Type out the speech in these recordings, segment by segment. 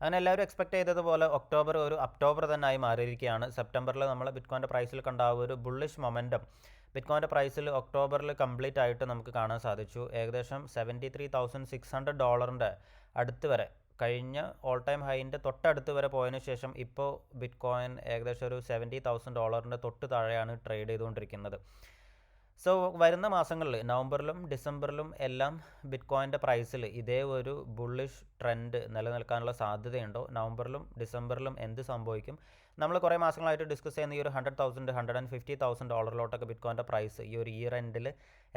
അങ്ങനെ എല്ലാവരും എക്സ്പെക്ട് ചെയ്തതുപോലെ ഒക്ടോബർ ഒരു അക്ടോബർ തന്നെ ആയി മാറിയിരിക്കുകയാണ്. സെപ്റ്റംബറിൽ നമ്മൾ ബിറ്റ്കോയിൻ്റെ പ്രൈസിൽ കണ്ട ആ ഒരു ബുള്ളിഷ് മൊമെൻറ്റം ബിറ്റ്കോയിൻ്റെ പ്രൈസിൽ ഒക്ടോബറിൽ കംപ്ലീറ്റ് ആയിട്ട് നമുക്ക് കാണാൻ സാധിച്ചു. ഏകദേശം $73,600 അടുത്ത് വരെ, കഴിഞ്ഞ ഓൾ ടൈം ഹൈൻ്റെ തൊട്ടടുത്ത് വരെ പോയതിനു ശേഷം ഇപ്പോൾ ബിറ്റ്കോയിൻ ഏകദേശം ഒരു $70,000 തൊട്ട് താഴെയാണ് ട്രേഡ് ചെയ്തുകൊണ്ടിരിക്കുന്നത്. സോ വരുന്ന മാസങ്ങളിൽ നവംബറിലും ഡിസംബറിലും എല്ലാം ബിറ്റ്കോയിൻ്റെ പ്രൈസിൽ ഇതേ ഒരു ബുള്ളിഷ് ട്രെൻഡ് നിലനിൽക്കാനുള്ള സാധ്യതയുണ്ടോ? നവംബറിലും ഡിസംബറിലും എന്ത് സംഭവിക്കും? നമ്മൾ കുറേ മാസങ്ങളായിട്ട് ഡിസ്കസ് ചെയ്യുന്ന ഈ ഒരു $100,000 $150,000 ബിറ്റ്കോയിൻ്റെ പ്രൈസ് ഈ ഒരു ഇയർ എൻഡിൽ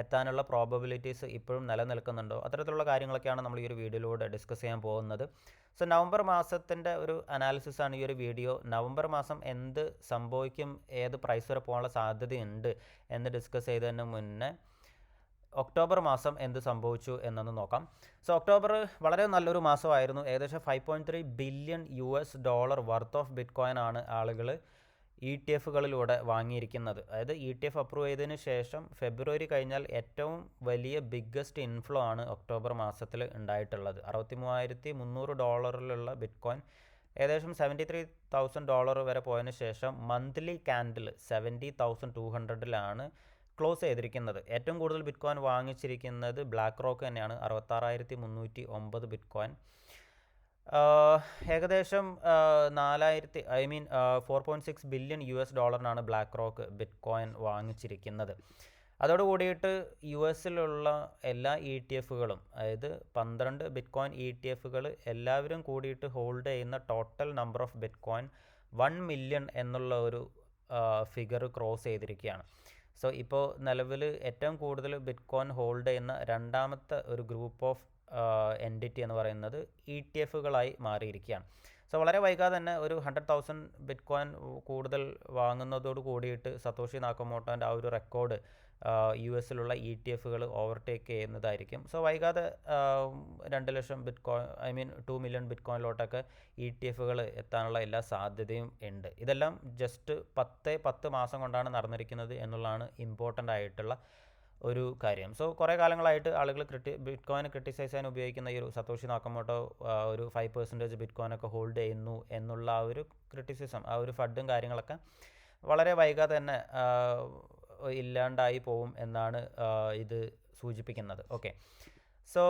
എത്താനുള്ള പ്രോബബിലിറ്റീസ് ഇപ്പോഴും നിലനിൽക്കുന്നുണ്ടോ? അത്തരത്തിലുള്ള കാര്യങ്ങളൊക്കെയാണ് നമ്മൾ ഈ ഒരു വീഡിയോയിലൂടെ ഡിസ്കസ് ചെയ്യാൻ പോകുന്നത്. സോ നവംബർ മാസത്തിൻ്റെ ഒരു അനാലിസിസാണ് ഈ ഒരു വീഡിയോ. നവംബർ മാസം എന്ത് സംഭവിക്കും, ഏത് പ്രൈസ് വരെ പോകാനുള്ള സാധ്യതയുണ്ട് എന്ന് ഡിസ്കസ് ചെയ്തതിന് മുന്നേ ഒക്ടോബർ മാസം എന്ത് സംഭവിച്ചു എന്നൊന്ന് നോക്കാം. സോ ഒക്ടോബർ വളരെ നല്ലൊരു മാസമായിരുന്നു. ഏകദേശം $5.3 ബില്യൺ വർത്ത് ഓഫ് ബിറ്റ്കോയിൻ ആണ് ആളുകൾ ETF-കളിലൂടെ വാങ്ങിയിരിക്കുന്നത്. അതായത് ETF അപ്രൂവ് ചെയ്തതിന് ശേഷം ഫെബ്രുവരി കഴിഞ്ഞാൽ ഏറ്റവും വലിയ ബിഗ്ഗസ്റ്റ് ഇൻഫ്ലോ ആണ് ഒക്ടോബർ മാസത്തിൽ ഉണ്ടായിട്ടുള്ളത്. $63,300 ബിറ്റ്കോയിൻ ഏകദേശം $73,000 വരെ പോയതിന് ശേഷം മന്ത്ലി ക്യാൻഡിൽ 70,200 ക്ലോസ് ചെയ്തിരിക്കുന്നത്. ഏറ്റവും കൂടുതൽ ബിറ്റ്കോയിൻ വാങ്ങിച്ചിരിക്കുന്നത് ബ്ലാക്ക് റോക്ക് തന്നെയാണ്, 66,309 ബിറ്റ്കോയിൻ. ഏകദേശം $4.6 ബില്യൺ ബ്ലാക്ക് റോക്ക് ബിറ്റ്കോയിൻ വാങ്ങിച്ചിരിക്കുന്നത്. അതോടുകൂടിയിട്ട് US-ലുള്ള എല്ലാ ETF-കളും, അതായത് 12 ബിറ്റ്കോയിൻ ETF-കൾ എല്ലാവരും കൂടിയിട്ട് ഹോൾഡ് ചെയ്യുന്ന total number of bitcoin 1 million എന്നുള്ള ഒരു ഫിഗർ ക്രോസ് ചെയ്തിരിക്കുകയാണ്. സോ ഇപ്പോൾ നിലവിൽ ഏറ്റവും കൂടുതൽ ബിറ്റ്കോയിൻ ഹോൾഡ് ചെയ്യുന്ന രണ്ടാമത്തെ ഒരു ഗ്രൂപ്പ് ഓഫ് എൻറ്റിറ്റി എന്ന് പറയുന്നത് ETF-കളായി മാറിയിരിക്കുകയാണ്. സോ വളരെ വൈകാതെ തന്നെ ഒരു 100,000 ബിറ്റ്കോയിൻ കൂടുതൽ വാങ്ങുന്നതോട് കൂടിയിട്ട് സതോഷി നാക്കമോട്ടോൻ്റെ ആ ഒരു റെക്കോർഡ് US-ലുള്ള ETF-കൾ ഓവർടേക്ക് ചെയ്യുന്നതായിരിക്കും. സോ വൈകാതെ 2 ലക്ഷം ബിറ്റ്കോയിൻ 2 മില്യൺ ബിറ്റ്കോയിനിലോട്ടൊക്കെ ETF-കൾ എത്താനുള്ള എല്ലാ സാധ്യതയും ഉണ്ട്. ഇതെല്ലാം ജസ്റ്റ് 10 മാസം കൊണ്ടാണ് നടന്നിരിക്കുന്നത് എന്നുള്ളതാണ് ഇമ്പോർട്ടൻ്റ് ആയിട്ടുള്ള ഒരു കാര്യം. സോ കുറേ കാലങ്ങളായിട്ട് ആളുകൾ ബിറ്റ്കോയിനെ ക്രിട്ടിസൈസ് ചെയ്യാൻ ഉപയോഗിക്കുന്ന ഈ ഒരു സതോഷി നാക്കമോട്ടോ ഒരു 5% ബിറ്റ്കോയിനൊക്കെ ഹോൾഡ് ചെയ്യുന്നു എന്നുള്ള ആ ഒരു ക്രിറ്റിസിസം, ആ ഒരു ഫഡും കാര്യങ്ങളൊക്കെ വളരെ വൈകാതെ തന്നെ ഇല്ലാണ്ടായി പോവും എന്നാണ് ഇത് സൂചിപ്പിക്കുന്നത്. ഓക്കെ, സോ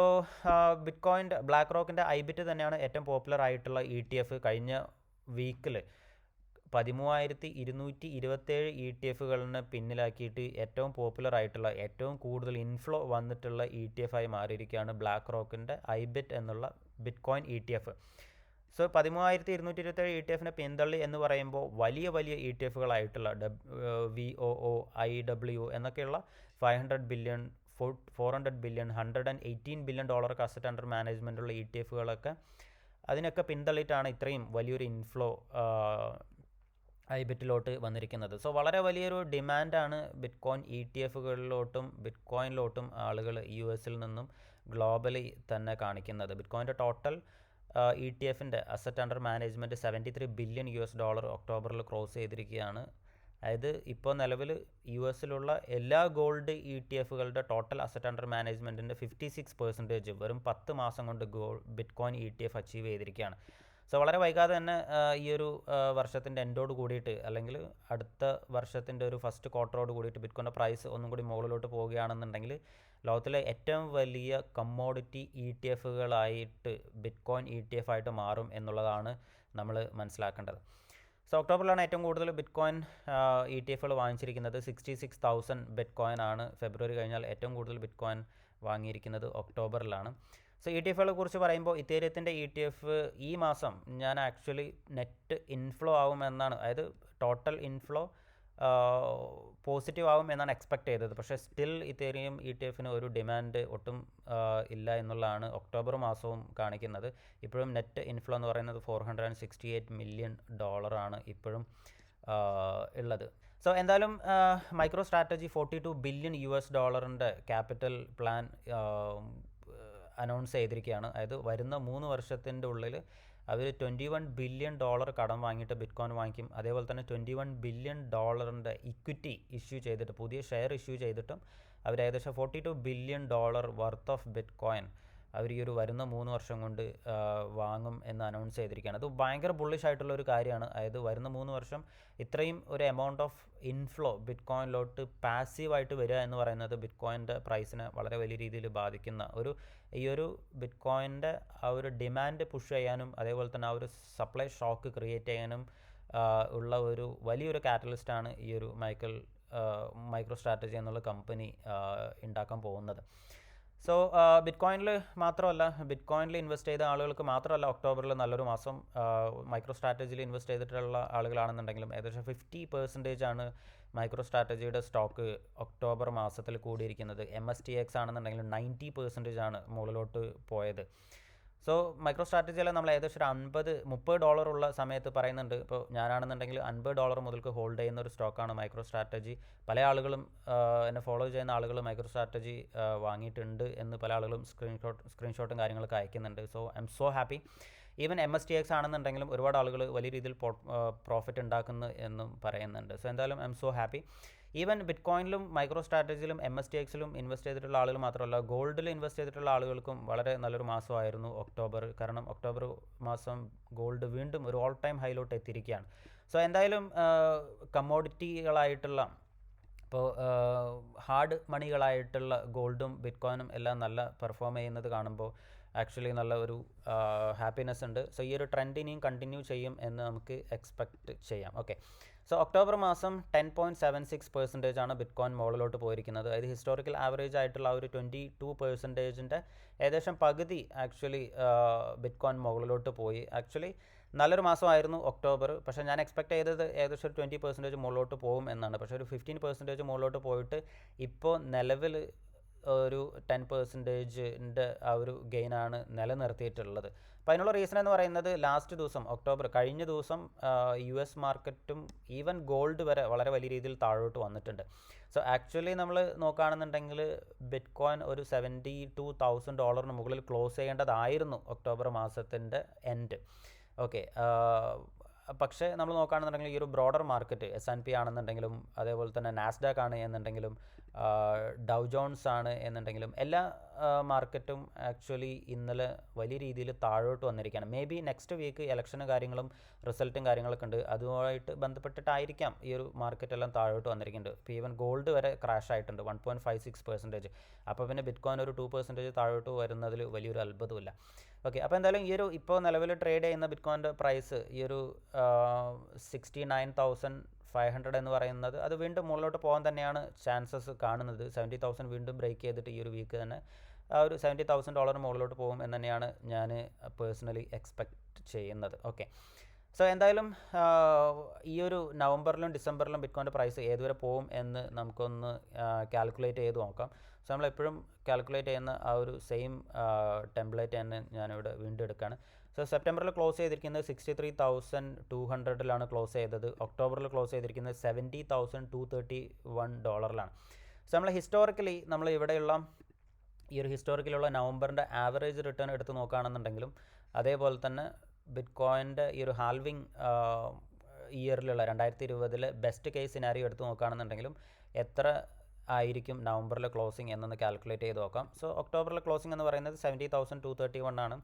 ബിറ്റ്കോയിൻ്റെ ബ്ലാക്ക് റോക്കിൻ്റെ ഐബിറ്റ് തന്നെയാണ് ഏറ്റവും പോപ്പുലർ ആയിട്ടുള്ള ETF. കഴിഞ്ഞ വീക്കിൽ 13,227 ETF-കളിനെ പിന്നിലാക്കിയിട്ട് ഏറ്റവും പോപ്പുലർ ആയിട്ടുള്ള, ഏറ്റവും കൂടുതൽ ഇൻഫ്ലോ വന്നിട്ടുള്ള ETF-ആയി മാറിയിരിക്കുകയാണ് ബ്ലാക്ക് റോക്കിൻ്റെ ഐബിറ്റ് എന്നുള്ള ബിറ്റ്കോയിൻ ETF. സോ 13,227 ETF-നെ പിന്തള്ളി എന്ന് പറയുമ്പോൾ വലിയ വലിയ ETF-കളായിട്ടുള്ള VOO, IW എന്നൊക്കെയുള്ള 500 billion, 400 billion, $118 billion asset under മാനേജ്മെൻറ്റുള്ള ETF-കളൊക്കെ അതിനൊക്കെ പിന്തള്ളിയിട്ടാണ് ഇത്രയും വലിയൊരു ഇൻഫ്ലോ ഐബിറ്റിലോട്ട് വന്നിരിക്കുന്നത്. സോ വളരെ വലിയൊരു ഡിമാൻഡാണ് ബിറ്റ്കോയിൻ ETF-കളിലോട്ടും ബിറ്റ്കോയിനിലോട്ടും ആളുകൾ US-ൽ നിന്നും ഗ്ലോബലി തന്നെ കാണിക്കുന്നത്. ബിറ്റ്കോയിൻ്റെ ടോട്ടൽ ETF-ൻ്റെ അസറ്റ് അണ്ടർ മാനേജ്മെൻറ്റ് $73 ബില്യൺ ഒക്ടോബറിൽ ക്രോസ് ചെയ്തിരിക്കുകയാണ്. അതായത് ഇപ്പോൾ നിലവിൽ US-ലുള്ള എല്ലാ ഗോൾഡ് ETF-കളുടെ ടോട്ടൽ അസറ്റ് അണ്ടർ മാനേജ്മെൻറ്റിൻ്റെ 56% വെറും 10 മാസം കൊണ്ട് ബിറ്റ്കോയിൻ ETF അച്ചീവ് ചെയ്തിരിക്കുകയാണ്. സോ വളരെ വൈകാതെ തന്നെ ഈ ഒരു വർഷത്തിൻ്റെ എൻഡോട് കൂടിയിട്ട്, അല്ലെങ്കിൽ അടുത്ത വർഷത്തിൻ്റെ ഒരു ഫസ്റ്റ് ക്വാർട്ടറോട് കൂടിയിട്ട് ബിറ്റ്കോയിൻ്റെ പ്രൈസ് ഒന്നും കൂടി മുകളിലോട്ട് പോവുകയാണെന്നുണ്ടെങ്കിൽ ലോകത്തിലെ ഏറ്റവും വലിയ കമ്മോഡിറ്റി ETF-കളായിട്ട് ബിറ്റ്കോയിൻ ETF ആയിട്ട് മാറും എന്നുള്ളതാണ് നമ്മൾ മനസ്സിലാക്കേണ്ടത്. സോ ഒക്ടോബറിലാണ് ഏറ്റവും കൂടുതൽ ബിറ്റ്കോയിൻ ETF-കൾ വാങ്ങിച്ചിരിക്കുന്നത്. 66,000 ബിറ്റ്കോയിൻ ആണ്. ഫെബ്രുവരി കഴിഞ്ഞാൽ ഏറ്റവും കൂടുതൽ ബിറ്റ്കോയിൻ വാങ്ങിയിരിക്കുന്നത് ഒക്ടോബറിലാണ്. സോ ETF-കളെ കുറിച്ച് പറയുമ്പോൾ ഇതേരിയത്തിൻ്റെ ETF ഈ മാസം ഞാൻ ആക്ച്വലി നെറ്റ് ഇൻഫ്ലോ ആവുമെന്നാണ്, അതായത് ടോട്ടൽ ഇൻഫ്ലോ പോസിറ്റീവ് ആവും എന്നാണ് എക്സ്പെക്റ്റ് ചെയ്തത്. പക്ഷേ സ്റ്റിൽ ഇതേരിയം ETF-ന് ഒരു ഡിമാൻഡ് ഒട്ടും ഇല്ല എന്നുള്ളതാണ് ഒക്ടോബർ മാസവും കാണിക്കുന്നത്. ഇപ്പോഴും നെറ്റ് ഇൻഫ്ലോ എന്ന് പറയുന്നത് $468 മില്യൺ ആണ് ഇപ്പോഴും ഉള്ളത്. സോ എന്തായാലും micro strategy $42 billion capital plan announce ചെയ്തിരിക്കുകയാണ്. അതായത് വരുന്ന 3 വർഷത്തിൻ്റെ ഉള്ളിൽ അവർ $21 ബില്യൺ കടം വാങ്ങിയിട്ട് ബിറ്റ്കോയിൻ വാങ്ങിക്കും. അതേപോലെ തന്നെ $21 ബില്യൺ ഇക്വിറ്റി ഇഷ്യൂ ചെയ്തിട്ട്, പുതിയ ഷെയർ ഇഷ്യൂ ചെയ്തിട്ടും അവർ ഏകദേശം $42 ബില്യൺ വർത്ത് ഓഫ് ബിറ്റ്കോയിൻ അവർ ഈ ഒരു വരുന്ന 3 വർഷം കൊണ്ട് വാങ്ങും എന്ന് അനൗൺസ് ചെയ്തിരിക്കുകയാണ്. അത് ഭയങ്കര ബുള്ളിഷ് ആയിട്ടുള്ള ഒരു കാര്യമാണ്. അതായത് വരുന്ന 3 വർഷം ഇത്രയും ഒരു എമൗണ്ട് ഓഫ് ഇൻഫ്ലോ ബിറ്റ് കോയിനിലോട്ട് പാസീവായിട്ട് വരിക എന്ന് പറയുന്നത് ബിറ്റ് കോയിൻ്റെ പ്രൈസിനെ വളരെ വലിയ രീതിയിൽ ബാധിക്കുന്ന ഈ ഒരു ബിറ്റ് കോയിൻ്റെ ആ ഒരു ഡിമാൻഡ് പുഷ് ചെയ്യാനും അതേപോലെ തന്നെ ആ ഒരു സപ്ലൈ ഷോക്ക് ക്രിയേറ്റ് ചെയ്യാനും ഉള്ള ഒരു വലിയൊരു കാറ്റലിസ്റ്റാണ് ഈ ഒരു മൈക്രോ സ്ട്രാറ്റജി എന്നുള്ള കമ്പനി ഉണ്ടാക്കാൻ പോകുന്നത്. സോ ബിറ്റ് കോയിനിൽ മാത്രമല്ല, ബിറ്റ് കോയിനിൽ ഇൻവെസ്റ്റ് ചെയ്ത ആളുകൾക്ക് മാത്രമല്ല ഒക്ടോബറിൽ നല്ലൊരു മാസം. മൈക്രോ സ്ട്രാറ്റജിയിൽ ഇൻവെസ്റ്റ് ചെയ്തിട്ടുള്ള ആളുകളാണെന്നുണ്ടെങ്കിലും ഏകദേശം 50% ആണ് മൈക്രോ സ്ട്രാറ്റജിയുടെ സ്റ്റോക്ക് ഒക്ടോബർ മാസത്തിൽ കൂടിയിരിക്കുന്നത്. MSTX ആണെന്നുണ്ടെങ്കിലും 90% ആണ് മുകളിലോട്ട് പോയത്. സോ മൈക്രോ സ്ട്രാറ്റജിയിൽ നമ്മൾ ഏകദേശം ഒരു $50-30 ഉള്ള സമയത്ത് പറയുന്നുണ്ട്. ഇപ്പോൾ ഞാനാണെന്നുണ്ടെങ്കിൽ $50 മുതൽക്ക് ഹോൾഡ് ചെയ്യുന്ന ഒരു സ്റ്റോക്കാണ് മൈക്രോ സ്ട്രാറ്റജി. പല ആളുകളും എന്നെ ഫോളോ ചെയ്യുന്ന ആളുകൾ മൈക്രോ സ്ട്രാറ്റജി വാങ്ങിയിട്ടുണ്ട് എന്ന് പല ആളുകളും സ്ക്രീൻഷോട്ടും കാര്യങ്ങളൊക്കെ അയക്കുന്നുണ്ട്. So I M so happy. Even MSTX ആണെന്നുണ്ടെങ്കിലും ഒരുപാട് ആളുകൾ വലിയ രീതിയിൽ പ്രോഫിറ്റ് ഉണ്ടാക്കുന്നു എന്നും പറയുന്നുണ്ട്. സോ എന്തായാലും I'm so happy. Even ബിറ്റ് കോയിനിലും മൈക്രോ സ്ട്രാറ്റജിയിലും MSTXലും ഇൻവെസ്റ്റ് ചെയ്തിട്ടുള്ള ആളുകൾ മാത്രമല്ല, ഗോൾഡിൽ ഇൻവെസ്റ്റ് ചെയ്തിട്ടുള്ള ആളുകൾക്കും വളരെ നല്ലൊരു മാസമായിരുന്നു ഒക്ടോബർ. കാരണം ഒക്ടോബർ മാസം ഗോൾഡ് വീണ്ടും ഒരു ഓൾ ടൈം ഹൈലോട്ട് എത്തിയിരിക്കുകയാണ്. സോ എന്തായാലും കമ്മോഡിറ്റികളായിട്ടുള്ള ഇപ്പോൾ ഹാർഡ് മണികളായിട്ടുള്ള ഗോൾഡും ബിറ്റ് കോയിനും എല്ലാം നല്ല പെർഫോം ചെയ്യുന്നത് കാണുമ്പോൾ ആക്ച്വലി നല്ല ഒരു ഹാപ്പിനെസ് ഉണ്ട്. സോ ഈ ഒരു ട്രെൻഡ് ഇനിയും കണ്ടിന്യൂ ചെയ്യും എന്ന് നമുക്ക് എക്സ്പെക്റ്റ് ചെയ്യാം. ഓക്കെ, സോ ഒക്ടോബർ മാസം 10.76% ആണ് ബിറ്റ് കോയിൻ മുകളിലോട്ട് പോയിരിക്കുന്നത്. അതായത് ഹിസ്റ്റോറിക്കൽ ആവറേജ് ആയിട്ടുള്ള ഒരു 22%-ൻ്റെ ഏകദേശം പകുതി ആക്ച്വലി ബിറ്റ് കോയിൻ മുകളിലോട്ട് പോയി. ആക്ച്വലി നല്ലൊരു മാസമായിരുന്നു ഒക്ടോബർ. പക്ഷേ ഞാൻ എക്സ്പെക്ട് ചെയ്തത് ഏകദേശം ഒരു 20% മുകളിലോട്ട് പോകും എന്നാണ്. പക്ഷേ ഒരു 15% മുകളിലോട്ട് പോയിട്ട് ഇപ്പോൾ നിലവിൽ ഒരു 10%-ൻ്റെ ആ ഒരു ഗെയിനാണ് നിലനിർത്തിയിട്ടുള്ളത്. അപ്പോൾ അതിനുള്ള റീസൺ എന്ന് പറയുന്നത് ലാസ്റ്റ് ദിവസം ഒക്ടോബർ കഴിഞ്ഞ ദിവസം US മാർക്കറ്റും ഈവൻ ഗോൾഡ് വരെ വളരെ വലിയ രീതിയിൽ താഴോട്ട് വന്നിട്ടുണ്ട്. സോ ആക്ച്വലി നമ്മൾ നോക്കുകയാണെന്നുണ്ടെങ്കിൽ ബിറ്റ് കോയിൻ ഒരു $72,000 മുകളിൽ ക്ലോസ് ചെയ്യേണ്ടതായിരുന്നു ഒക്ടോബർ മാസത്തിൻ്റെ എൻഡ്. ഓക്കെ, പക്ഷേ നമ്മൾ നോക്കുകയാണെന്നുണ്ടെങ്കിൽ ഈ ഒരു ബ്രോഡർ മാർക്കറ്റ് S&P ആണെന്നുണ്ടെങ്കിലും അതേപോലെ തന്നെ നാസ്ഡാക്ക് ആണ് എന്നുണ്ടെങ്കിലും ഡൗ ജോൺസ് ആണ് എന്നുണ്ടെങ്കിലും എല്ലാ മാർക്കറ്റും ആക്ച്വലി ഇന്നലെ വലിയ രീതിയിൽ താഴോട്ട് വന്നിരിക്കുകയാണ്. മേ ബി നെക്സ്റ്റ് വീക്ക് ഇലക്ഷനും കാര്യങ്ങളും റിസൾട്ടും കാര്യങ്ങളൊക്കെ ഉണ്ട്, അതുമായിട്ട് ബന്ധപ്പെട്ടിട്ടായിരിക്കാം ഈ ഒരു മാർക്കറ്റെല്ലാം താഴോട്ട് വന്നിരിക്കുന്നുണ്ട്. ഇപ്പോൾ ഈവൻ ഗോൾഡ് വരെ ക്രാഷ് ആയിട്ടുണ്ട് 1.56%. അപ്പോൾ പിന്നെ ബിറ്റ് കോയിൻ ഒരു 2% താഴോട്ട് വരുന്നതിൽ വലിയൊരു അത്ഭുതമില്ല. ഓക്കെ, അപ്പോൾ എന്തായാലും ഈ ഒരു ഇപ്പോൾ നിലവിൽ ട്രേഡ് ചെയ്യുന്ന ബിറ്റ് കോയിൻ്റെ പ്രൈസ് ഈ ഒരു 69,500 എന്ന് പറയുന്നത് അത് വീണ്ടും മുകളിലോട്ട് പോകാൻ തന്നെയാണ് ചാൻസസ് കാണുന്നത്. 70,000 വീണ്ടും ബ്രേക്ക് ചെയ്തിട്ട് ഈ ഒരു വീക്ക് തന്നെ ആ ഒരു $70,000 മുകളിലോട്ട് പോകും എന്ന് തന്നെയാണ് ഞാൻ പേഴ്സണലി എക്സ്പെക്റ്റ് ചെയ്യുന്നത്. ഓക്കെ, സോ എന്തായാലും ഈ ഒരു നവംബറിലും ഡിസംബറിലും ബിറ്റ് കോയിൻ്റെ പ്രൈസ് ഏതുവരെ പോകും എന്ന് നമുക്കൊന്ന് കാൽക്കുലേറ്റ് ചെയ്ത് നോക്കാം. സോ നമ്മളെപ്പോഴും കാൽക്കുലേറ്റ് ചെയ്യുന്ന ആ ഒരു സെയിം ടെംപ്ലേറ്റ് തന്നെ ഞാനിവിടെ വീണ്ടും എടുക്കുകയാണ്. സോ സെപ്റ്റംബറിൽ ക്ലോസ് ചെയ്തിരിക്കുന്നത് 63,200 ക്ലോസ് ചെയ്തത്. ഒക്ടോബറിൽ ക്ലോസ് ചെയ്തിരിക്കുന്നത് $70,231. സോ നമ്മൾ ഹിസ്റ്റോറിക്കലി നമ്മൾ ഇവിടെയുള്ള ഈ ഒരു ഹിസ്റ്റോറിക്കലുള്ള നവംബറിൻ്റെ ആവറേജ് റിട്ടേൺ എടുത്ത് നോക്കുകയാണെന്നുണ്ടെങ്കിലും അതേപോലെ തന്നെ ബിറ്റ് കോയിൻ്റെ ഈ ഒരു ഹാൽവിങ് ഇയറിലുള്ള 2020 ബെസ്റ്റ് കേസ് സിനാരിയോ എടുത്ത് നോക്കുകയാണെന്നുണ്ടെങ്കിലും എത്ര ആയിരിക്കും നവംബറിലെ ക്ലോസിംഗ് എന്നൊന്ന് കാൽക്കുലേറ്റ് ചെയ്ത് നോക്കാം. സോ ഒക്ടോബറിലെ ക്ലോസിംഗ് എന്ന് പറയുന്നത് 70,231 ആണ്.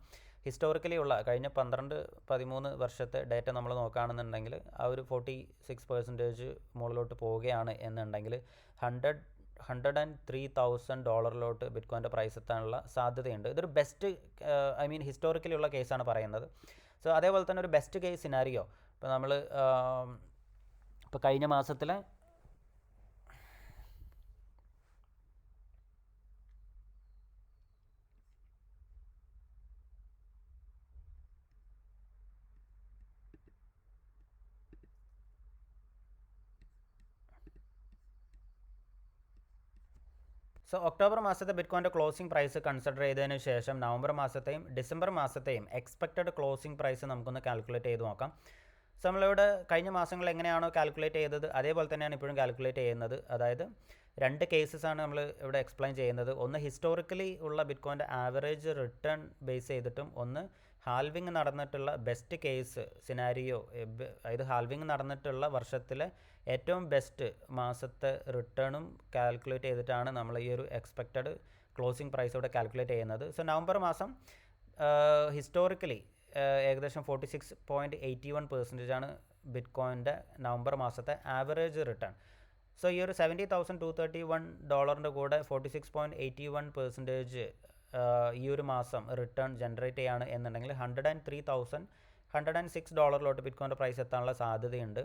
ഹിസ്റ്റോറിക്കലി ഉള്ള കഴിഞ്ഞ 12-13 വർഷത്തെ ഡേറ്റ നമ്മൾ നോക്കുകയാണെന്നുണ്ടെങ്കിൽ ആ ഒരു 46% മുകളിലോട്ട് പോവുകയാണ് എന്നുണ്ടെങ്കിൽ $103,000 ബിറ്റ് കോയിൻ്റെ പ്രൈസ് എത്താനുള്ള സാധ്യതയുണ്ട്. ഇതൊരു ബെസ്റ്റ് ഹിസ്റ്റോറിക്കലി ഉള്ള കേസാണ് പറയുന്നത്. സോ അതേപോലെ തന്നെ ഒരു ബെസ്റ്റ് കേസ് സിനാരിയോ ഇപ്പോൾ നമ്മൾ ഇപ്പോൾ കഴിഞ്ഞ മാസത്തിലെ സോ ഒക്ടോബർ മാസത്തെ ബിറ്റ് കോയിൻ്റെ ക്ലോസിംഗ് പ്രൈസ് കൺസിഡർ ചെയ്തതിന് ശേഷം നവംബർ മാസത്തെയും ഡിസംബർ മാസത്തെയും എക്സ്പെക്റ്റഡ് ക്ലോസിംഗ് പ്രൈസ് നമുക്കൊന്ന് കാൽക്കുലേറ്റ് ചെയ്ത് നോക്കാം. സോ നമ്മളിവിടെ കഴിഞ്ഞ മാസങ്ങൾ എങ്ങനെയാണോ കാൽക്കുലേറ്റ് ചെയ്തത് അതേപോലെ തന്നെയാണ് ഇപ്പോഴും കാൽക്കുലേറ്റ് ചെയ്യുന്നത്. അതായത് രണ്ട് കേസസാണ് നമ്മൾ ഇവിടെ എക്സ്പ്ലെയിൻ ചെയ്യുന്നത്. ഒന്ന് ഹിസ്റ്റോറിക്കലി ഉള്ള ബിറ്റ് കോയിൻ്റെ ആവറേജ് റിട്ടേൺ ബേസ് ചെയ്തിട്ടും ഒന്ന് ഹാൽവിങ് നടന്നിട്ടുള്ള ബെസ്റ്റ് കേസ് സിനാരിയോ, അതായത് ഹാൽവിങ് നടന്നിട്ടുള്ള വർഷത്തിലെ ഏറ്റവും ബെസ്റ്റ് മാസത്തെ റിട്ടേണും കാൽക്കുലേറ്റ് ചെയ്തിട്ടാണ് നമ്മൾ ഈ ഒരു എക്സ്പെക്റ്റഡ് ക്ലോസിംഗ് പ്രൈസ് ഇവിടെ കാൽക്കുലേറ്റ് ചെയ്യുന്നത്. സോ നവംബർ മാസം ഹിസ്റ്റോറിക്കലി ഏകദേശം 46.81% ആണ് ബിറ്റ് കോയിൻ്റെ നവംബർ മാസത്തെ ആവറേജ് റിട്ടേൺ. സോ ഈ ഒരു $70,231 കൂടെ 46.81% ഈ ഒരു മാസം റിട്ടേൺ ജനറേറ്റ് ചെയ്യാണ് എന്നുണ്ടെങ്കിൽ $103,106 ബിറ്റ് കോയിൻ്റെ പ്രൈസ് എത്താനുള്ള സാധ്യതയുണ്ട്.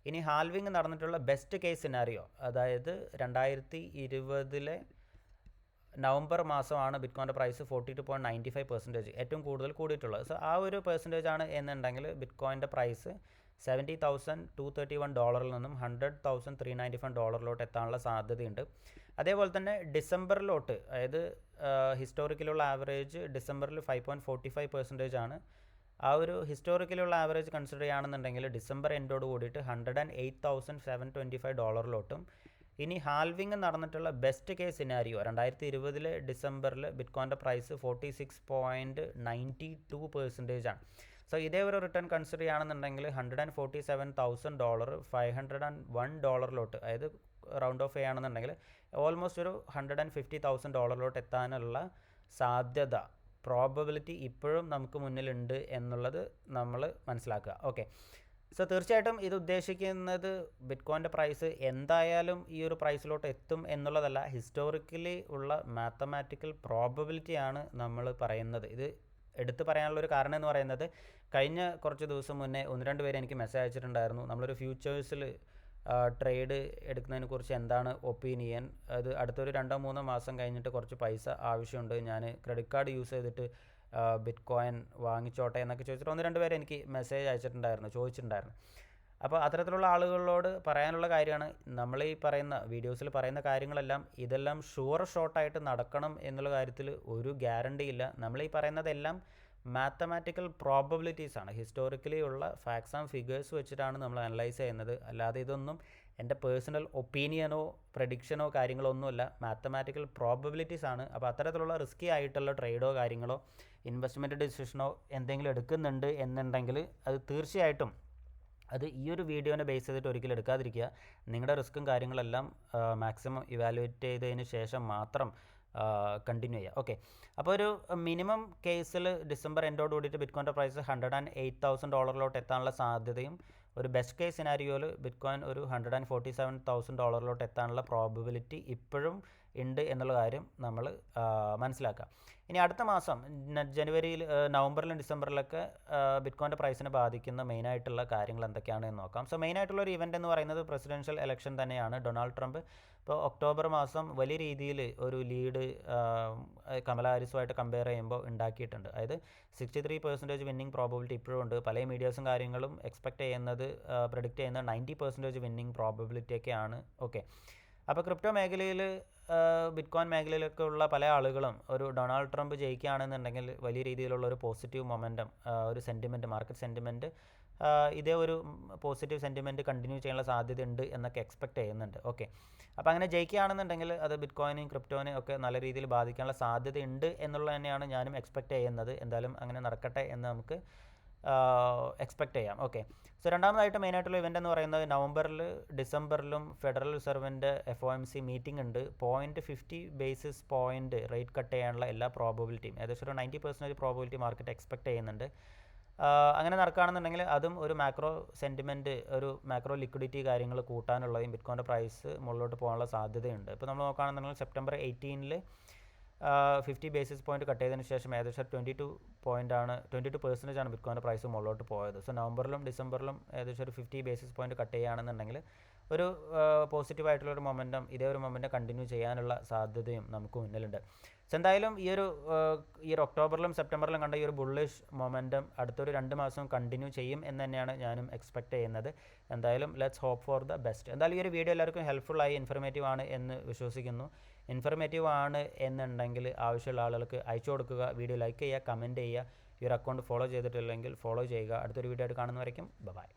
ഇനി ഹാൽവിങ് നടന്നിട്ടുള്ള ബെസ്റ്റ് കേസ് സിനാരിയോ, അതായത് 2020 നവംബർ മാസമാണ് ബിറ്റ് കോയിൻ്റെ പ്രൈസ് 42.95% ഏറ്റവും കൂടുതൽ കൂടിയിട്ടുള്ളത്. സോ ആ ഒരു പെർസെൻറ്റേജ് ആണ് എന്നുണ്ടെങ്കിൽ ബിറ്റ് കോയിൻ്റെ പ്രൈസ് $70,231 നിന്നും $100,395 എത്താനുള്ള സാധ്യതയുണ്ട്. അതേപോലെ തന്നെ ഡിസംബറിലോട്ട്, അതായത് ഹിസ്റ്റോറിക്കലുള്ള ആവറേജ് ഡിസംബറിൽ 5.45% ആണ്. ആ ഒരു ഹിസ്റ്റോറിക്കലുള്ള ആവറേജ് കൺസിഡർ ചെയ്യുകയാണെന്നുണ്ടെങ്കിൽ ഡിസംബർ എൻഡോട് കൂടിയിട്ട് $108,725 ഇനി ഹാൽവിങ് നടന്നിട്ടുള്ള ബെസ്റ്റ് കേസ് സിനാരിയോ 2020 ഡിസംബറിൽ ബിറ്റ് കോയിൻ്റെ പ്രൈസ് 46.92% ആണ്. സോ ഇതേ ഒരു റിട്ടേൺ കൺസിഡർ ചെയ്യുകയാണെന്നുണ്ടെങ്കിൽ $147,000 $501 അതായത് റൗണ്ട് ഓഫ് ചെയ്യുകയാണെന്നുണ്ടെങ്കിൽ ഓൾമോസ്റ്റ് ഒരു $150,000 എത്താനുള്ള സാധ്യത, പ്രോബബിലിറ്റി ഇപ്പോഴും നമുക്ക് മുന്നിലുണ്ട് എന്നുള്ളത് നമ്മൾ മനസ്സിലാക്കുക. ഓക്കെ, സോ തീർച്ചയായിട്ടും ഇത് ഉദ്ദേശിക്കുന്നത് ബിറ്റ് കോയിൻ്റെ പ്രൈസ് എന്തായാലും ഈ ഒരു പ്രൈസിലോട്ട് എത്തും എന്നുള്ളതല്ല, ഹിസ്റ്റോറിക്കലി ഉള്ള മാത്തമാറ്റിക്കൽ പ്രോബബിലിറ്റിയാണ് നമ്മൾ പറയുന്നത്. ഇത് എടുത്തു പറയാനുള്ളൊരു കാരണം എന്ന് പറയുന്നത്, കഴിഞ്ഞ കുറച്ച് ദിവസം മുന്നേ 1-2 പേര് എനിക്ക് മെസ്സേജ് അയച്ചിട്ടുണ്ടായിരുന്നു, നമ്മളൊരു ഫ്യൂച്ചേഴ്സിൽ ട്രേഡ് എടുക്കുന്നതിനെക്കുറിച്ച് എന്താണ് ഒപ്പീനിയൻ, അത് അടുത്തൊരു 2-3 മാസം കഴിഞ്ഞിട്ട് കുറച്ച് പൈസ ആവശ്യമുണ്ട്, ഞാൻ ക്രെഡിറ്റ് കാർഡ് യൂസ് ചെയ്തിട്ട് ബിറ്റ് കോയിൻ വാങ്ങിച്ചോട്ടെ എന്നൊക്കെ ചോദിച്ചിട്ട് 1-2 പേര് എനിക്ക് മെസ്സേജ് ചോദിച്ചിട്ടുണ്ടായിരുന്നു. അപ്പോൾ അത്തരത്തിലുള്ള ആളുകളോട് പറയാനുള്ള കാര്യമാണ്, നമ്മൾ ഈ പറയുന്ന വീഡിയോസിൽ പറയുന്ന കാര്യങ്ങളെല്ലാം ഇതെല്ലാം ഷുവർ ഷോട്ടായിട്ട് നടക്കണം എന്നുള്ള കാര്യത്തിൽ ഒരു ഗ്യാരണ്ടി ഇല്ല. നമ്മൾ ഈ പറയുന്നതെല്ലാം മാത്തമാറ്റിക്കൽ പ്രോബബിലിറ്റീസാണ്, ഹിസ്റ്റോറിക്കലി ഉള്ള ഫാക്ട്സ് ആൻഡ് ഫിഗേഴ്സ് വെച്ചിട്ടാണ് നമ്മൾ അനലൈസ് ചെയ്യുന്നത്. അല്ലാതെ ഇതൊന്നും എൻ്റെ പേഴ്സണൽ ഒപ്പീനിയനോ പ്രഡിക്ഷനോ കാര്യങ്ങളോ ഒന്നുമല്ല, മാത്തമാറ്റിക്കൽ പ്രോബബിലിറ്റീസ് ആണ്. അപ്പോൾ അത്തരത്തിലുള്ള റിസ്കി ആയിട്ടുള്ള ട്രേഡോ കാര്യങ്ങളോ ഇൻവെസ്റ്റ്മെൻറ്റ് ഡിസിഷനോ എന്തെങ്കിലും എടുക്കുന്നുണ്ട് എന്നുണ്ടെങ്കിൽ അത് തീർച്ചയായിട്ടും അത് ഈ ഒരു വീഡിയോനെ ബേസ് ചെയ്തിട്ട് ഒരിക്കലും എടുക്കാതിരിക്കുക. നിങ്ങളുടെ റിസ്ക്കും കാര്യങ്ങളെല്ലാം മാക്സിമം ഇവാലുവേറ്റ് ചെയ്തതിന് ശേഷം മാത്രം കണ്ടിന്യൂ ചെയ്യുക. ഓക്കെ, അപ്പോൾ ഒരു മിനിമം കേസിൽ ഡിസംബർ എൻഡോട് കൂടിയിട്ട് ബിറ്റ് കോയിൻ്റെ പ്രൈസ് $108,000 എത്താനുള്ള സാധ്യതയും, ഒരു ബെസ്റ്റ് കേസ് സിനാരിയോയിൽ ബിറ്റ് കോയിൻ ഒരു $147,000 എത്താനുള്ള പ്രോബബിലിറ്റി ഇപ്പോഴും ഉണ്ട് എന്നുള്ള കാര്യം നമ്മൾ മനസ്സിലാക്കുക. ഇനി അടുത്ത മാസം ജനുവരിയിൽ, നവംബറിലും ഡിസംബറിലൊക്കെ ബിറ്റ് കോയിൻ്റെ പ്രൈസിനെ ബാധിക്കുന്ന മെയിനായിട്ടുള്ള കാര്യങ്ങൾ എന്തൊക്കെയാണ് എന്ന് നോക്കാം. സോ മെയിനായിട്ടുള്ള ഒരു ഇവൻ്റ് എന്ന് പറയുന്നത് പ്രസിഡൻഷ്യൽ ഇലക്ഷൻ തന്നെയാണ്. ഡൊണാൾഡ് ട്രംപ് ഇപ്പോൾ ഒക്ടോബർ മാസം വലിയ രീതിയിൽ ഒരു ലീഡ് കമലാ ഹാരിസുമായിട്ട് കമ്പയർ ചെയ്യുമ്പോൾ ഉണ്ടാക്കിയിട്ടുണ്ട്. അതായത് 63% വിന്നിങ് പ്രോബബിലിറ്റി ഇപ്പോഴും ഉണ്ട്. പല മീഡിയാസും കാര്യങ്ങളും എക്സ്പെക്റ്റ് ചെയ്യുന്നത്, പ്രെഡിക്റ്റ് ചെയ്യുന്നത് 90% വിന്നിങ് പ്രോബബിലിറ്റിയൊക്കെയാണ്. ഓക്കെ, അപ്പോൾ ക്രിപ്റ്റോ മേഖലയിൽ, ബിറ്റ് കോയിൻ മേഖലയിലൊക്കെ ഉള്ള പല ആളുകളും ഒരു ഡൊണാൾഡ് ട്രംപ് ജയിക്കുകയാണെന്നുണ്ടെങ്കിൽ വലിയ രീതിയിലുള്ള ഒരു പോസിറ്റീവ് മൊമെൻറ്റം, ഒരു സെൻറ്റിമെൻറ്റ്, മാർക്കറ്റ് സെൻറ്റിമെൻറ്റ്, ഇതേ ഒരു പോസിറ്റീവ് സെൻറ്റിമെൻറ്റ് കണ്ടിന്യൂ ചെയ്യാനുള്ള സാധ്യത ഉണ്ട് എന്നൊക്കെ എക്സ്പെക്റ്റ് ചെയ്യുന്നുണ്ട്. ഓക്കെ, അപ്പോൾ അങ്ങനെ ജയിക്കുകയാണെന്നുണ്ടെങ്കിൽ അത് ബിറ്റ് കോയിനെയും ക്രിപ്റ്റോനെയും ഒക്കെ നല്ല രീതിയിൽ ബാധിക്കാനുള്ള സാധ്യത ഉണ്ട് എന്നുള്ളത് തന്നെയാണ് ഞാനും എക്സ്പെക്റ്റ് ചെയ്യുന്നത്. എന്തായാലും അങ്ങനെ നടക്കട്ടെ എന്ന് നമുക്ക് എക്സ്പെക്റ്റ് ചെയ്യാം. ഓക്കെ, സോ രണ്ടാമതായിട്ട് മെയിനായിട്ടുള്ള ഇവൻ്റ് എന്ന് പറയുന്നത് നവംബറിൽ ഡിസംബറിലും ഫെഡറൽ റിസർവിൻ്റെ FOMC മീറ്റിംഗ് ഉണ്ട്. 0.50 ബേസിസ് പോയിൻറ്റ് റേറ്റ് കട്ട് ചെയ്യാനുള്ള എല്ലാ പ്രോബബിലിറ്റിയും, ഏകദേശം ഒരു 90% പ്രോബബിലിറ്റി മാർക്കറ്റ് എക്സ്പെക്റ്റ് ചെയ്യുന്നുണ്ട്. അങ്ങനെ നടക്കുകയാണെന്നുണ്ടെങ്കിൽ അതും ഒരു മാക്രോ സെൻറ്റിമെൻറ്റ്, ഒരു മാക്രോ ലിക്വിഡിറ്റി കാര്യങ്ങൾ കൂട്ടാനുള്ളതും ബിറ്റ് കോയിൻ്റെ പ്രൈസ് മുകളിലോട്ട് പോകാനുള്ള സാധ്യതയുണ്ട്. ഇപ്പോൾ നമ്മൾ നോക്കുകയാണെന്നുണ്ടെങ്കിൽ സെപ്റ്റംബർ 18 50 ബേസിസ് പോയിൻറ്റ് കട്ട് ചെയ്തതിന് ശേഷം ഏകദേശം 22% ആണ് ബിറ്റ് കോയിൻ്റെ പ്രൈസ് മുകളിലോട്ട് പോയത്. സോ നവംബറിലും ഡിസംബറിലും ഏകദേശം ഒരു 50 ബേസിസ് പോയിൻറ്റ് കട്ട് ചെയ്യുകയാണെന്നുണ്ടെങ്കിൽ ഒരു പോസിറ്റീവായിട്ടുള്ളൊരു മൊമെൻറ്റം, ഇതേ ഒരു മൊമെൻറ്റം കണ്ടിന്യൂ ചെയ്യാനുള്ള സാധ്യതയും നമുക്ക് മുന്നിലുണ്ട്. സോ എന്തായാലും ഈ ഒരു ഒക്ടോബറിലും സെപ്റ്റംബറിലും കണ്ട ഈ ഒരു ബുള്ളിഷ് മൊമെൻറ്റം അടുത്തൊരു 2 മാസം കണ്ടിന്യൂ ചെയ്യും എന്ന് തന്നെയാണ് ഞാനും എക്സ്പെക്റ്റ് ചെയ്യുന്നത്. എന്തായാലും let's hope for the best. എന്തായാലും ഈ ഒരു വീഡിയോ എല്ലാവർക്കും ഹെൽപ്ഫുള്ളായി, ഇൻഫർമേറ്റീവ് ആണ് എന്ന് വിശ്വസിക്കുന്നു. ഇൻഫർമേറ്റീവ് ആണ് എന്നുണ്ടെങ്കിൽ ആവശ്യമുള്ള ആളുകൾക്ക് അയച്ചു കൊടുക്കുക. വീഡിയോ ലൈക്ക് ചെയ്യുക, കമൻറ്റ് ചെയ്യുക. ഈ ഒരു അക്കൗണ്ട് ഫോളോ ചെയ്തിട്ടില്ലെങ്കിൽ ഫോളോ ചെയ്യുക. അടുത്തൊരു വീഡിയോ ആയിട്ട് കാണുന്നവരേക്കും ബൈ.